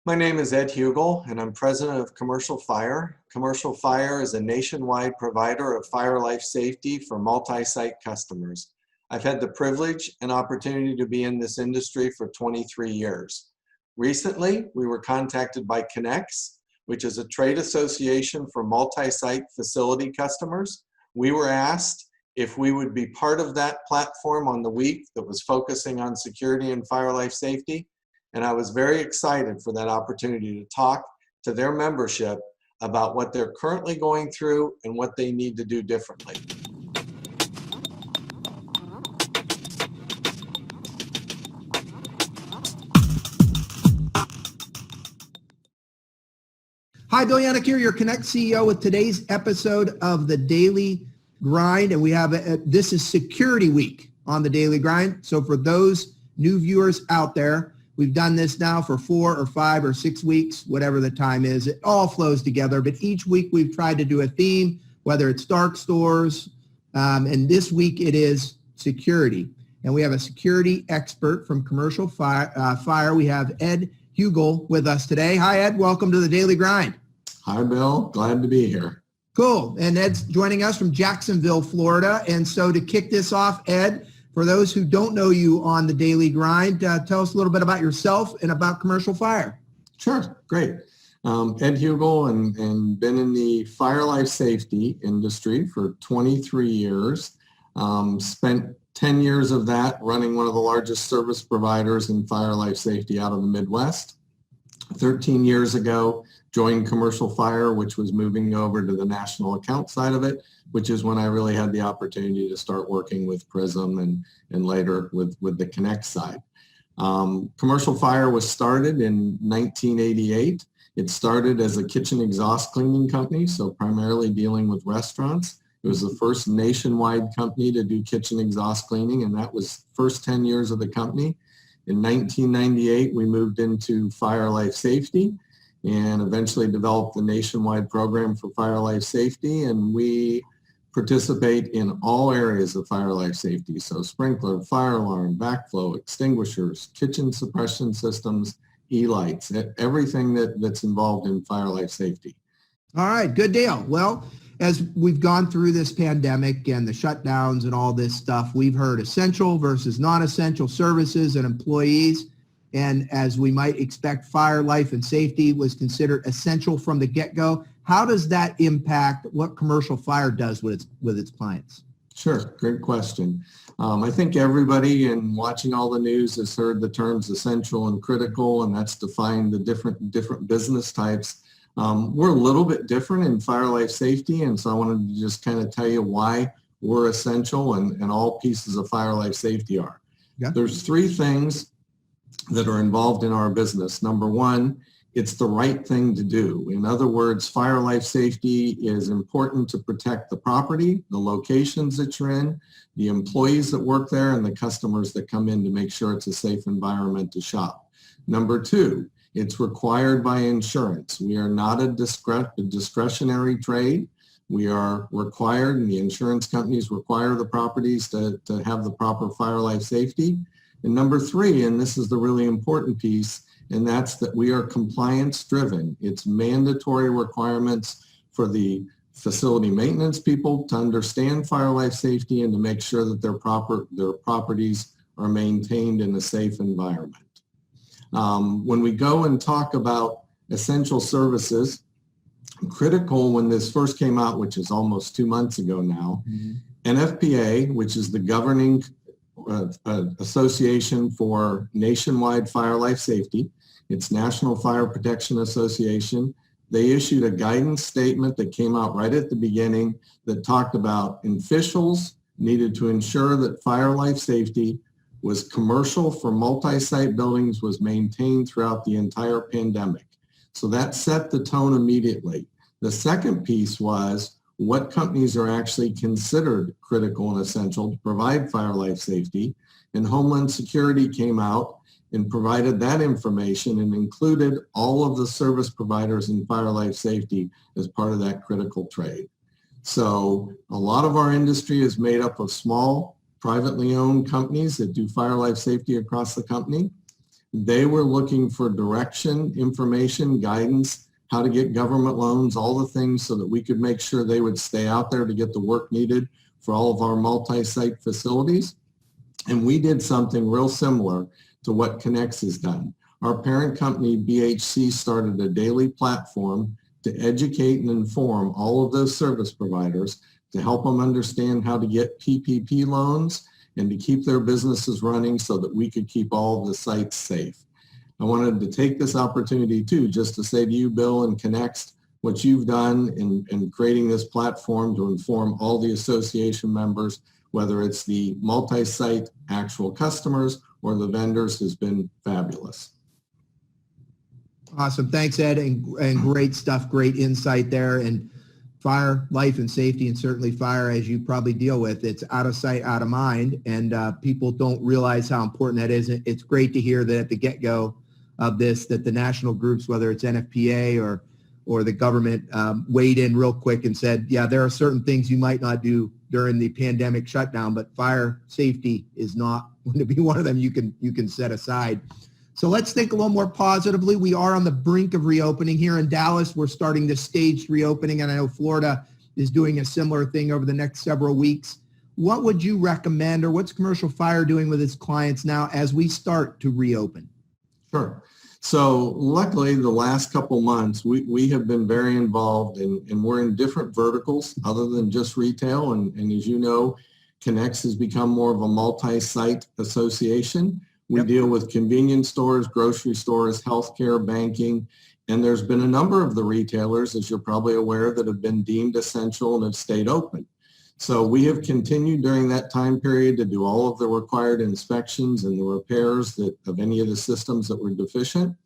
My name is Ed Hugill, and I'm president of Commercial Fire. Commercial Fire is a nationwide provider of fire life safety for multi-site customers. I've had the privilege and opportunity to be in this industry for 23 years. Recently, we were contacted by Connex, which is a trade association for multi-site facility customers. We were asked if we would be part of that platform on the week that was focusing on security and fire life safety. And I was very excited for that opportunity to talk to their membership about what they're currently going through and what they need to do differently. Hi, Bill Yanek here, your Connex CEO with today's episode of the Daily Grind. And we have, this is Security Week on the Daily Grind. So for those new viewers out there, we've done this now for 4 or 5 or 6 weeks, whatever the time is. It all flows together, but each week we've tried to do a theme, whether it's dark stores, and this week it is security. And we have a security expert from Commercial Fire. We have Ed Hugill with us today. Hi, Ed. Welcome to the Daily Grind. Hi, Bill. Glad to be here. Cool. And Ed's joining us from Jacksonville, Florida. And so to kick this off, Ed, for those who don't know you on the Daily Grind, tell us a little bit about yourself and about Commercial Fire. Sure, great. Ed Hugill and been in the fire life safety industry for 23 years. Spent 10 years of that running one of the largest service providers in fire life safety out of the Midwest. 13 years ago, joined Commercial Fire, which was moving over to the national account side of it, which is when I really had the opportunity to start working with Prism and later with the Connex side. Commercial Fire was started in 1988. It started as a kitchen exhaust cleaning company, so primarily dealing with restaurants. It was the first nationwide company to do kitchen exhaust cleaning, and that was the first 10 years of the company. In 1998, we moved into fire life safety and eventually developed the nationwide program for fire life safety, and we participate in all areas of fire life safety. So sprinkler, fire alarm, backflow, extinguishers, kitchen suppression systems, E-lights, everything that's involved in fire life safety. All right, good deal. Well, as we've gone through this pandemic and the shutdowns and all this stuff, we've heard essential versus non-essential services and employees. And as we might expect, fire, life, and safety was considered essential from the get-go. How does that impact what Commercial Fire does with its clients? Sure, great question. I think everybody in watching all the news has heard the terms essential and critical, and that's defined the different business types. We're a little bit different in fire life safety, and so I wanted to just kind of tell you why we're essential and all pieces of fire life safety are. Yeah. There's 3 things that are involved in our business. Number one, it's the right thing to do. In other words, fire life safety is important to protect the property, the locations that you're in, the employees that work there, and the customers that come in to make sure it's a safe environment to shop. Number 2, it's required by insurance. We are not a discretionary trade. We are required, and the insurance companies require the properties to have the proper fire life safety. And number 3, and this is the really important piece, and that's that we are compliance driven. It's mandatory requirements for the facility maintenance people to understand fire life safety and to make sure that their properties are maintained in a safe environment. When we go and talk about essential services, critical when this first came out, which is almost 2 months ago now, NFPA, which is the governing association for nationwide fire life safety. It's National Fire Protection Association. They issued a guidance statement that came out right at the beginning that talked about officials needed to ensure that fire life safety was commercial for multi-site buildings was maintained throughout the entire pandemic. So that set the tone immediately. The second piece was what companies are actually considered critical and essential to provide fire life safety. And Homeland Security came out and provided that information and included all of the service providers in fire life safety as part of that critical trade. So a lot of our industry is made up of small, privately owned companies that do fire life safety across the company. They were looking for direction, information, guidance, how to get government loans, all the things so that we could make sure they would stay out there to get the work needed for all of our multi-site facilities. And we did something real similar to what Connex has done. Our parent company, BHC, started a daily platform to educate and inform all of those service providers to help them understand how to get PPP loans and to keep their businesses running so that we could keep all of the sites safe. I wanted to take this opportunity too, just to say to you, Bill, and Connex, what you've done in creating this platform to inform all the association members, whether it's the multi-site actual customers or the vendors, has been fabulous. Awesome. Thanks, Ed, and great stuff, great insight there. And fire, life, and safety, and certainly fire, as you probably deal with, it's out of sight, out of mind, and people don't realize how important that is. It's great to hear that at the get-go of this, that the national groups, whether it's NFPA or the government, weighed in real quick and said, yeah, there are certain things you might not do during the pandemic shutdown, but fire safety is not going to be one of them you can set aside. So let's think a little more positively. We are on the brink of reopening here in Dallas. We're starting this staged reopening, and I know Florida is doing a similar thing over the next several weeks. What would you recommend, or what's Commercial Fire doing with its clients now as we start to reopen? Sure. So luckily, the last couple months, we have been very involved and we're in different verticals other than just retail. And as you know, Connex has become more of a multi-site association. We deal with convenience stores, grocery stores, healthcare, banking, and there's been a number of the retailers, as you're probably aware, that have been deemed essential and have stayed open. So we have continued during that time period to do all of the required inspections and the repairs of any of the systems that were deficient.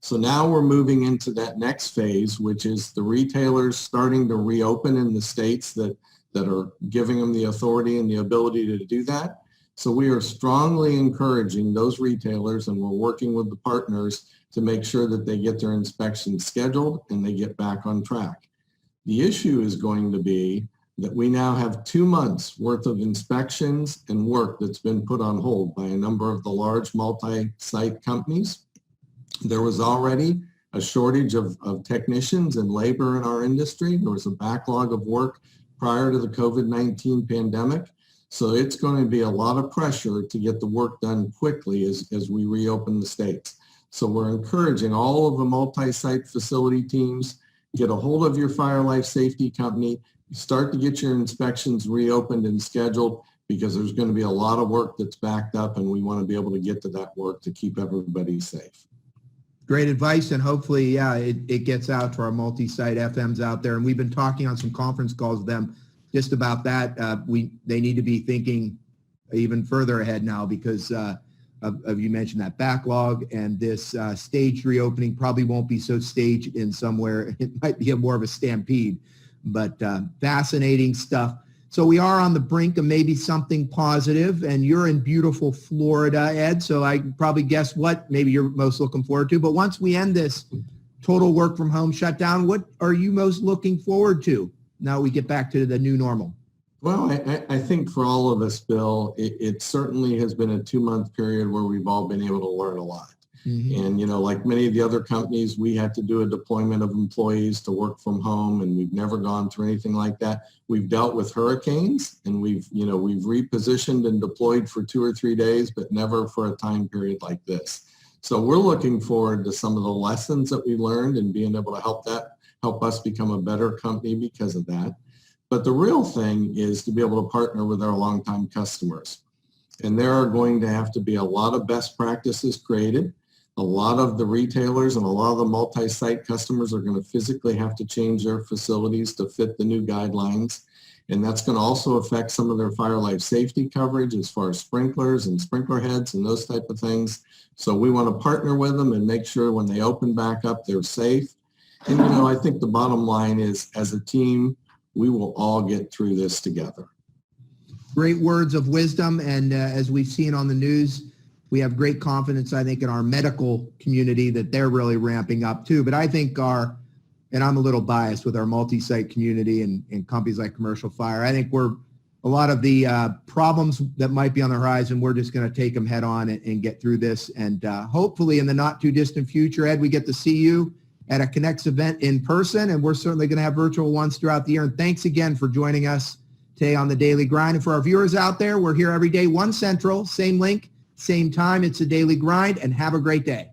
So now we're moving into that next phase, which is the retailers starting to reopen in the states that are giving them the authority and the ability to do that. So we are strongly encouraging those retailers, and we're working with the partners to make sure that they get their inspections scheduled and they get back on track. The issue is going to be that we now have 2 months worth of inspections and work that's been put on hold by a number of the large multi-site companies. There was already a shortage of technicians and labor in our industry. There was a backlog of work prior to the COVID-19 pandemic. So it's going to be a lot of pressure to get the work done quickly as we reopen the states. So we're encouraging all of the multi-site facility teams, get a hold of your fire life safety company, start to get your inspections reopened and scheduled, because there's going to be a lot of work that's backed up and we want to be able to get to that work to keep everybody safe. Great advice, and hopefully, yeah, it gets out to our multi-site FMs out there. And we've been talking on some conference calls with them just about that. They need to be thinking even further ahead now because of you mentioned that backlog, and this staged reopening probably won't be so staged in somewhere. It might be more of a stampede, but fascinating stuff. So we are on the brink of maybe something positive, and you're in beautiful Florida, Ed, so I can probably guess what maybe you're most looking forward to. But once we end this total work from home shutdown, what are you most looking forward to now we get back to the new normal? Well, I think for all of us, Bill, it certainly has been a 2-month period where we've all been able to learn a lot. Mm-hmm. And, you know, like many of the other companies, we had to do a deployment of employees to work from home, and we've never gone through anything like that. We've dealt with hurricanes, and we've repositioned and deployed for 2 or 3 days, but never for a time period like this. So we're looking forward to some of the lessons that we learned and being able to help us become a better company because of that. But the real thing is to be able to partner with our longtime customers. And there are going to have to be a lot of best practices created. A lot of the retailers and a lot of the multi-site customers are going to physically have to change their facilities to fit the new guidelines. And that's going to also affect some of their fire life safety coverage as far as sprinklers and sprinkler heads and those type of things. So we want to partner with them and make sure when they open back up, they're safe. And, you know, I think the bottom line is, as a team, we will all get through this together. Great words of wisdom. And as we've seen on the news, we have great confidence, I think, in our medical community that they're really ramping up too. But I think and I'm a little biased with our multi-site community and companies like Commercial Fire, I think we're a lot of the problems that might be on the horizon. We're just going to take them head on and get through this. And hopefully in the not too distant future, Ed, we get to see you at a Connex event in person, and we're certainly going to have virtual ones throughout the year. And thanks again for joining us today on the Daily Grind. And for our viewers out there, we're here every day, 1 Central, same link, same time. It's a Daily Grind, and have a great day.